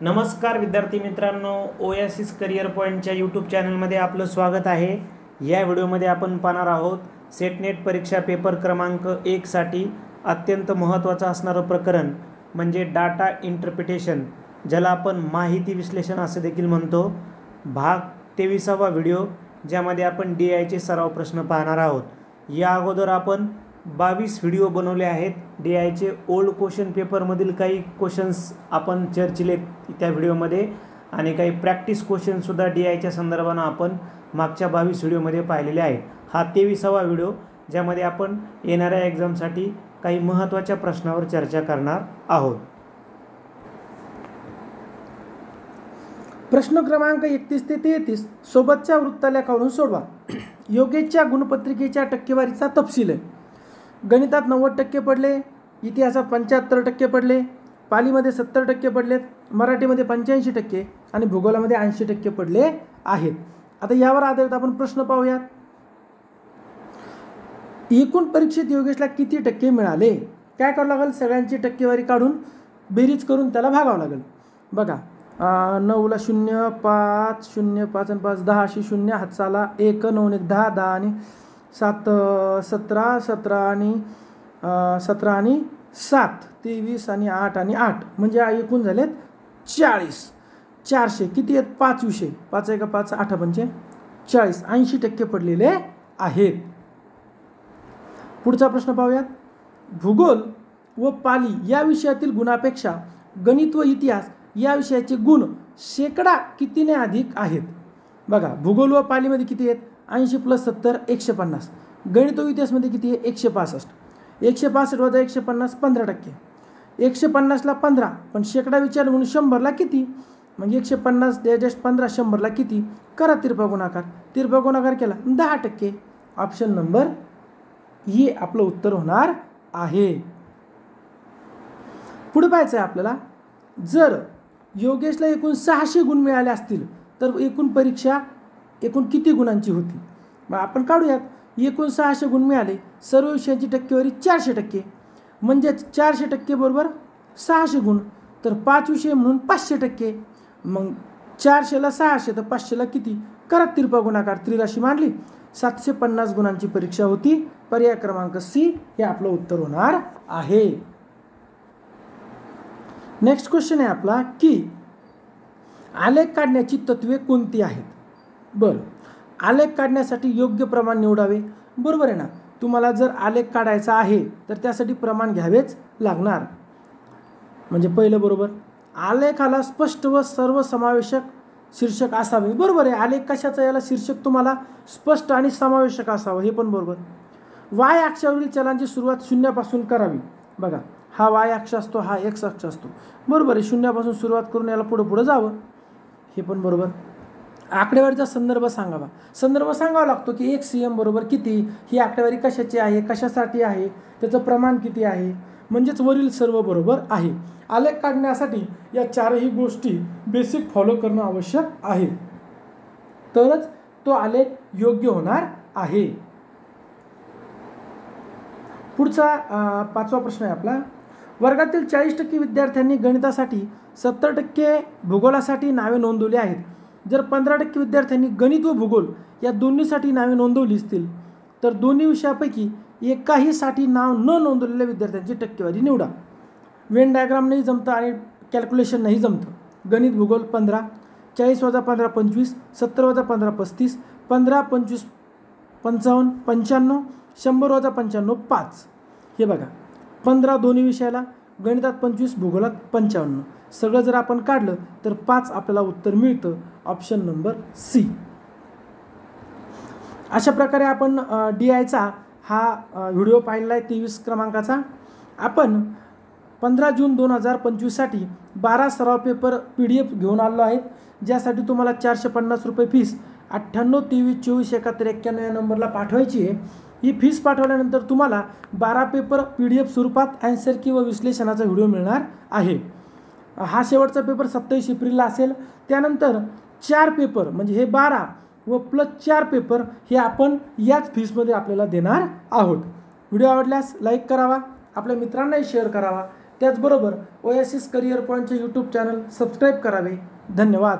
नमस्कार विद्यार्थी मित्रांनो, ओएसिस करिअर पॉईंटच्या यूट्यूब चॅनलमध्ये आपलं स्वागत आहे। या व्हिडिओमध्ये आपण पाहणार आहोत सेट नेट परीक्षा पेपर क्रमांक 1 साठी अत्यंत महत्त्वाचं असणारं प्रकरण म्हणजे डाटा इंटरप्रिटेशन, ज्याला आपण माहिती विश्लेषण असे देखील म्हणतो। भाग 23वा व्हिडिओ, ज्यामध्ये आपण DIचे सराव प्रश्न पाहणार आहोत। या अगोदर आपण 22 व्हिडिओ बनवले आहेत। DIचे ओल्ड क्वेश्चन पेपरमधील काही क्वेश्चन्स आपण चर्चिले त्या व्हिडिओमध्ये आणि काही प्रॅक्टिस क्वेश्चनसुद्धा DIच्या संदर्भानं आपण मागच्या 22 व्हिडिओमध्ये पाहिलेले आहेत। हा 23वा व्हिडिओ, ज्यामध्ये आपण येणाऱ्या एक्झामसाठी काही महत्त्वाच्या प्रश्नावर चर्चा करणार आहोत। प्रश्न क्रमांक 31 ते 33 सोबतच्या वृत्तालेखावरून सोडवा। योगेशच्या गुणपत्रिकेच्या टक्केवारीचा तपशील आहे। गणितात 90% पडले, इतिहासात 75% पडले, पालीमध्ये 70% पडलेत, मराठीमध्ये 85% आणि भूगोलामध्ये 80% पडले आहेत। आता यावर आधारित आपण प्रश्न पाहूयात। एकूण परीक्षेत योगेशला किती टक्के मिळाले? काय करावं लागेल? सगळ्यांची टक्केवारी काढून बेरीज करून त्याला भागावं लागेल। बघा, 9ला 0, 5, 0, 5 आणि 5 10 अशी 0 हातचाला 1, 9 1 10, 10 आणि 7 17, 17 आणि 17 आणि 7 23 आणि 8 आणि 8 म्हणजे एकूण झालेत 40। 400 किती आहेत? 5 विषय, 5 1 5 8 पंचे 40, 80% पडलेले आहेत। पुढचा प्रश्न पाहूयात। भूगोल व पाली या विषयातील गुणापेक्षा गणित व इतिहास या विषयाचे गुण शेकडा कितीने अधिक आहेत? बघा, भूगोल व पालीमध्ये किती आहेत? 80 + 70 150। गणित व इतिहासमध्ये किती आहे? 165। 165 वजा 150 15%। 150ला 15, पण शेकडा विचार म्हणून 100ला किती? मग 150 - 15 100ला किती? करा तिरपा गुणाकार। तिरपा गुणाकार केला 10%। ऑप्शन नंबर हे आपलं उत्तर होणार आहे। पुढे पाहायचं आहे आपल्याला। जर योगेशला एकूण 600 गुण मिळाले असतील तर एकूण परीक्षा एकूण किती गुणांची होती? मग आपण काढूयात। एकूण 600 गुण मिळाले, सर्व विषयांची टक्केवारी 400%, म्हणजेच 400% बरोबर 600 गुण, तर 5 विषय म्हणून 500%। मग 400ला 600 तर 500ला किती? करा तिरपा गुणाकार, त्रिराशी मांडली, 750 गुणांची परीक्षा होती। पर्याय क्रमांक C हे आपलं उत्तर होणार आहे। नेक्स्ट क्वेश्चन आहे आपला की आलेख काढण्याची तत्वे कोणती आहेत? बरं, आलेख काढण्यासाठी योग्य प्रमाण निवडावे, बरोबर आहे ना? तुम्हाला जर आलेख काढायचा आहे तर त्यासाठी प्रमाण घ्यावेच लागणार। म्हणजे पहिलं बरोबर, आलेखाला स्पष्ट व सर्वसमावेशक शीर्षक असावे, बरोबर आहे। आलेख कशाचा? याला शीर्षक तुम्हाला स्पष्ट आणि समावेशक असावं, हे पण बरोबर। वाय अक्षावरील चलांची सुरुवात 0 पासून करावी। बघा, हा वाय अक्ष असतो, हा एक्स अक्ष असतो, बरोबर आहे। 0 पासून सुरुवात करून याला पुढे पुढे जावं, हे पण बरोबर। आकडेवारीचा संदर्भ सांगावा। संदर्भ सांगावा लागतो की 1 cm बरोबर किती? ही आकडेवारी कशाची आहे, कशासाठी आहे, त्याचं प्रमाण किती आहे, म्हणजेच वरील सर्व बरोबर आहे। आलेख काढण्यासाठी या चारही गोष्टी बेसिक फॉलो करणं आवश्यक आहे, तरच तो आलेख योग्य होणार आहे। पुढचा 5वा प्रश्न आहे आपला। वर्गातील 40% विद्यार्थ्यांनी गणितासाठी, 70% भूगोलासाठी नावे नोंदवली आहेत। जर 15% विद्यार्थ्यांनी गणित व भूगोल या दोन्हीसाठी नावे नोंदवली असतील तर दोन्ही विषयापैकी एकाहीसाठी नाव न नोंदवलेल्या विद्यार्थ्यांची टक्केवारी निवडा। वेन डायग्राम नाही जमतं आणि कॅल्क्युलेशन नाही जमतं। गणित भूगोल 15, 40 वजा 15 25, 70 वजा 15 35, 15 25 55 95, 100 वजा 95 5। हे बघा, 15 दोन्ही विषयाला, गणितात 25, भूगोलात 55। सगळं जर आपण काढलं तर 5 आपल्याला उत्तर मिळतं। Option number C। अशा प्रकारे आपण DIचा हा व्हिडिओ पाहिलेला आहे 23 क्रमांकाचा। आपण 15 जून 2025 साठी 12 सराव पेपर PDF घेऊन आलो आहेत, ज्यासाठी तुम्हाला 450 रुपये फीस 98 23 24 71 91 या नंबरला पाठवायची आहे। ही फीस पाठवल्यानंतर तुम्हाला 12 पेपर PDF स्वरूपात ॲन्सर की व विश्लेषणाचा व्हिडिओ मिळणार आहे। हा शेवटचा पेपर 27 एप्रिलला असेल। त्यानंतर 4 पेपर म्हणजे हे 12 व प्लस 4 पेपर हे आपण याच फीसमध्ये आपल्याला देणार आहोत। व्हिडिओ आवडल्यास लाईक करावा, आपल्या मित्रांनाही शेअर करावा। त्याचबरोबर ओएसिस करिअर पॉईंटचे यूट्यूब चॅनल सबस्क्राईब करावे. धन्यवाद.